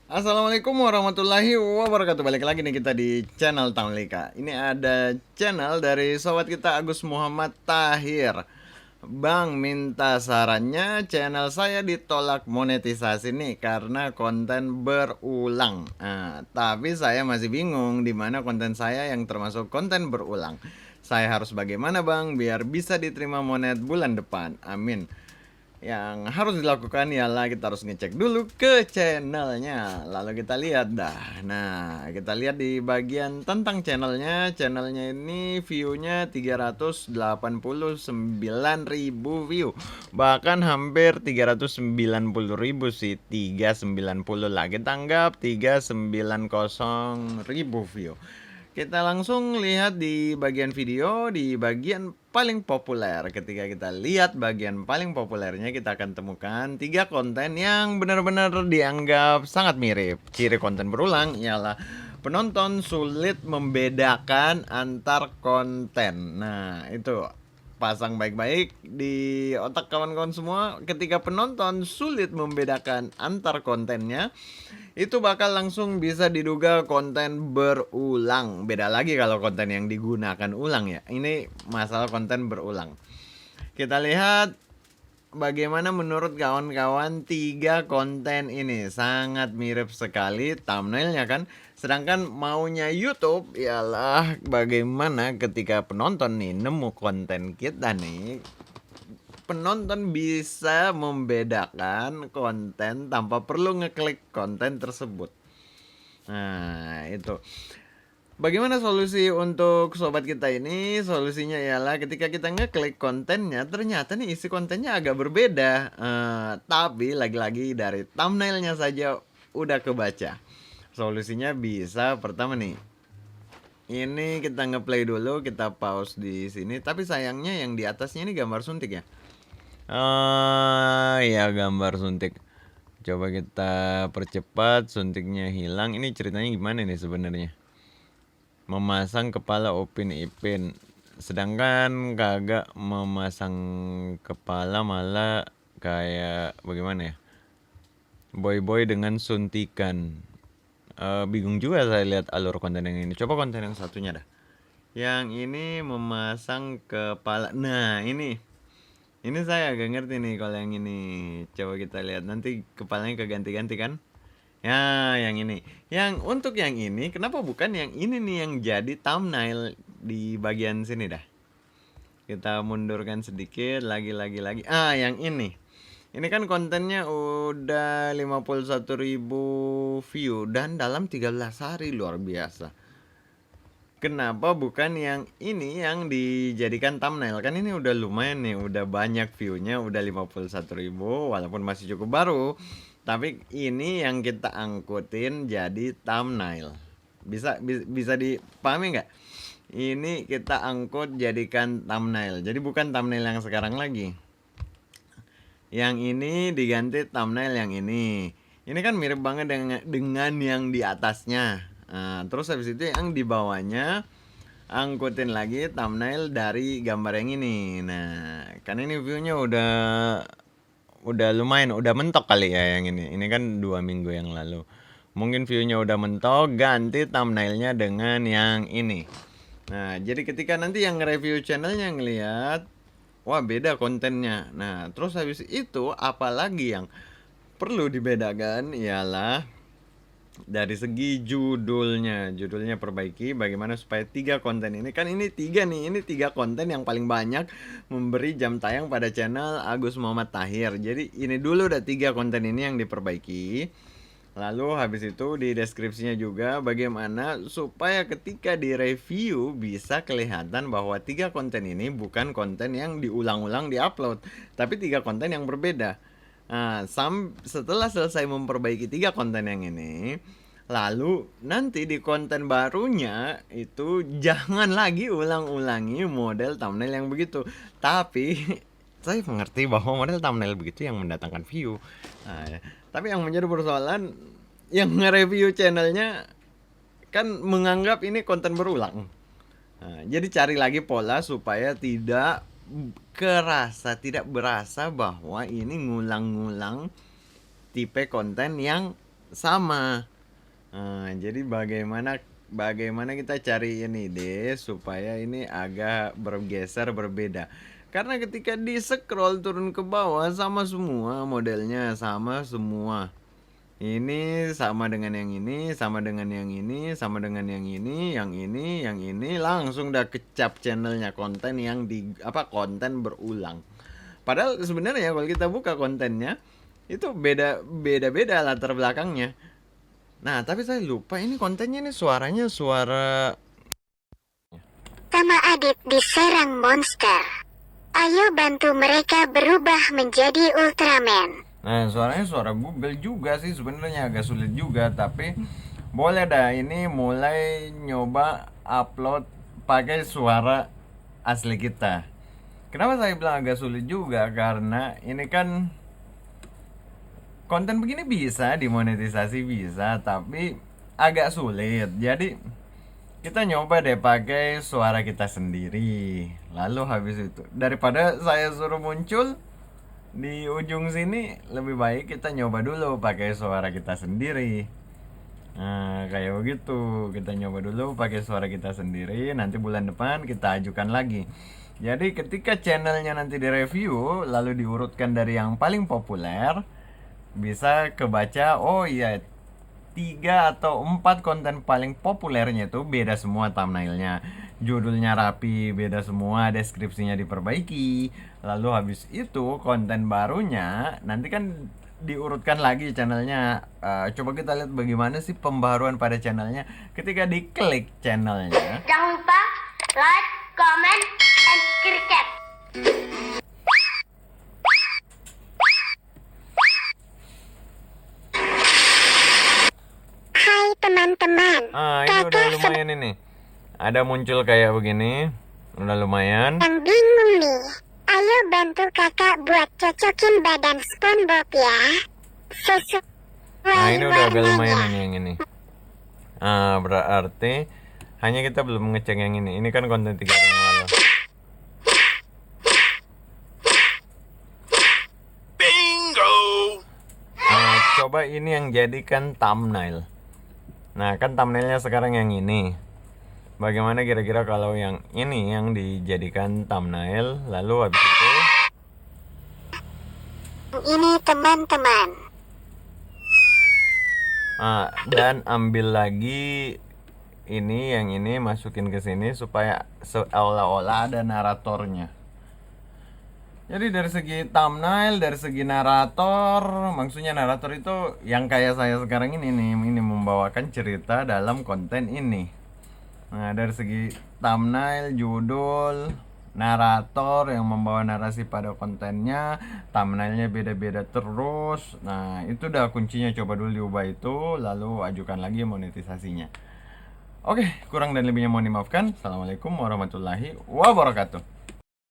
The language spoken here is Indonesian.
Assalamualaikum warahmatullahi wabarakatuh. Balik lagi nih kita di channel Taunlika. Ini ada channel dari sobat kita Agus Muhammad Tahir. Bang minta sarannya, channel saya ditolak monetisasi nih karena konten berulang. Tapi saya masih bingung di mana konten saya yang termasuk konten berulang. Saya harus bagaimana bang biar bisa diterima monet bulan depan? Amin. Yang harus dilakukan ialah kita harus ngecek dulu ke channelnya. Lalu kita lihat dah. Nah, kita lihat di bagian tentang channelnya. Channelnya ini view-nya 389.000 view. Bahkan hampir 390.000 sih. 390 lah. Kita anggap 390.000 view. Kita langsung lihat di bagian video, di bagian paling populer. Ketika kita lihat bagian paling populernya, kita akan temukan 3 konten yang benar-benar dianggap sangat mirip. Ciri konten berulang ialah penonton sulit membedakan antar konten. Nah, itu pasang baik-baik di otak kawan-kawan semua. Ketika penonton sulit membedakan antar kontennya, itu bakal langsung bisa diduga konten berulang. Beda lagi kalau konten yang digunakan ulang ya. Ini masalah konten berulang. Kita lihat bagaimana menurut kawan-kawan 3 konten ini. Sangat mirip sekali thumbnailnya kan. Sedangkan maunya YouTube ialah bagaimana ketika penonton nih nemu konten kita nih, penonton bisa membedakan konten tanpa perlu ngeklik konten tersebut. Nah, itu. Bagaimana solusi untuk sobat kita ini? Solusinya ialah ketika kita ngeklik kontennya, ternyata nih isi kontennya agak berbeda. Tapi lagi-lagi dari thumbnailnya saja udah kebaca. Solusinya bisa pertama nih. Ini kita ngeplay dulu, kita pause di sini. Tapi sayangnya yang di atasnya ini gambar suntik ya. Ya gambar suntik. Coba kita percepat, suntiknya hilang. Ini ceritanya gimana nih sebenarnya? Memasang kepala Upin Ipin, sedangkan kagak memasang kepala, malah kayak bagaimana ya, boy-boy dengan suntikan. Bingung juga saya lihat alur konten yang ini. Coba konten yang satunya dah. Yang ini memasang kepala. Nah, ini saya agak ngerti nih kalau yang ini. Coba kita lihat, nanti kepalanya keganti-ganti kan. Ya, yang ini. Yang untuk yang ini, kenapa bukan yang ini nih yang jadi thumbnail di bagian sini dah. Kita mundurkan sedikit, lagi. Yang ini. Ini kan kontennya udah 51.000 view dan dalam 13 hari, luar biasa. Kenapa bukan yang ini yang dijadikan thumbnail? Kan ini udah lumayan nih, udah banyak view-nya, udah 51.000 walaupun masih cukup baru. Tapi ini yang kita angkutin jadi thumbnail. Bisa dipahami nggak? Ini kita angkut jadikan thumbnail. Jadi bukan thumbnail yang sekarang lagi. Yang ini diganti thumbnail yang ini. Ini kan mirip banget dengan yang di atasnya. Terus habis itu yang di bawahnya angkutin lagi thumbnail dari gambar yang ini. Nah, kan ini view-nya udah lumayan, udah mentok kali ya yang ini. Ini kan 2 minggu yang lalu. Mungkin view-nya udah mentok, ganti thumbnailnya dengan yang ini. Nah, jadi ketika nanti yang review channelnya ngelihat, wah beda kontennya. Nah, terus habis itu apalagi yang perlu dibedakan ialah dari segi judulnya perbaiki bagaimana supaya 3 konten ini, kan ini 3 nih, ini 3 konten yang paling banyak memberi jam tayang pada channel Agus Muhammad Tahir. Jadi ini dulu udah 3 konten ini yang diperbaiki. Lalu habis itu di deskripsinya juga bagaimana supaya ketika di review bisa kelihatan bahwa 3 konten ini bukan konten yang diulang-ulang diupload, tapi 3 konten yang berbeda. Nah, setelah selesai memperbaiki 3 konten yang ini, lalu nanti di konten barunya itu jangan lagi ulang-ulangi model thumbnail yang begitu. Tapi saya mengerti bahwa model thumbnail begitu yang mendatangkan view. Tapi yang menjadi persoalan, yang nge-review channelnya kan menganggap ini konten berulang. Jadi cari lagi pola supaya tidak tidak berasa bahwa ini ngulang-ngulang tipe konten yang sama. Jadi bagaimana kita cari ini deh supaya ini agak bergeser berbeda. Karena ketika di scroll turun ke bawah sama semua modelnya, sama semua. Ini sama dengan yang ini, sama dengan yang ini, sama dengan yang ini, yang ini langsung udah kecap channelnya konten yang konten berulang. Padahal sebenarnya kalau kita buka kontennya itu beda latar belakangnya. Nah, tapi saya lupa ini kontennya ini suaranya suara Sama Adit diserang monster. Ayo bantu mereka berubah menjadi Ultraman. Nah, suaranya suara Google juga sih sebenarnya agak sulit juga, tapi boleh dah ini mulai nyoba upload pakai suara asli kita. Kenapa saya bilang agak sulit juga? Karena ini kan konten begini bisa dimonetisasi bisa, tapi agak sulit. Jadi kita nyoba deh pakai suara kita sendiri. Lalu habis itu daripada saya suruh muncul di ujung sini, lebih baik kita nyoba dulu pakai suara kita sendiri. Nah, kayak begitu. Kita nyoba dulu pakai suara kita sendiri. Nanti bulan depan kita ajukan lagi. Jadi ketika channelnya nanti direview, lalu diurutkan dari yang paling populer, bisa kebaca, oh iya, 3 atau 4 konten paling populernya itu beda semua thumbnailnya, judulnya rapi, beda semua, deskripsinya diperbaiki. Lalu habis itu konten barunya nanti kan diurutkan lagi channelnya. Coba kita lihat bagaimana sih pembaruan pada channelnya ketika diklik channelnya. Jangan lupa like, comment, and subscribe. Hai teman-teman. Ini udah lumayan ini. Ada muncul kayak begini. Udah lumayan. Yang bingung nih. Ayo bantu kakak buat cocokin badan SpongeBob ya. Sesuai Ini udah agak warnanya. lumayan ini yang ini. Berarti hanya kita belum ngecek yang ini. Ini kan konten 3 hari yang lalu. Bingo! Coba ini yang jadikan thumbnail. Nah, kan thumbnailnya sekarang yang ini. Bagaimana kira-kira kalau yang ini yang dijadikan thumbnail, lalu habis itu Ini teman-teman. dan ambil lagi ini, yang ini masukin ke sini supaya seolah-olah ada naratornya. Jadi dari segi thumbnail, dari segi narator, maksudnya narator itu yang kayak saya sekarang ini nih, ini membawakan cerita dalam konten ini. Nah, dari segi thumbnail, judul, narator yang membawa narasi pada kontennya, thumbnailnya beda-beda terus. Nah, itu udah kuncinya, coba dulu diubah itu, lalu ajukan lagi monetisasinya. Oke, kurang dan lebihnya mohon dimaafkan. Assalamualaikum warahmatullahi wabarakatuh.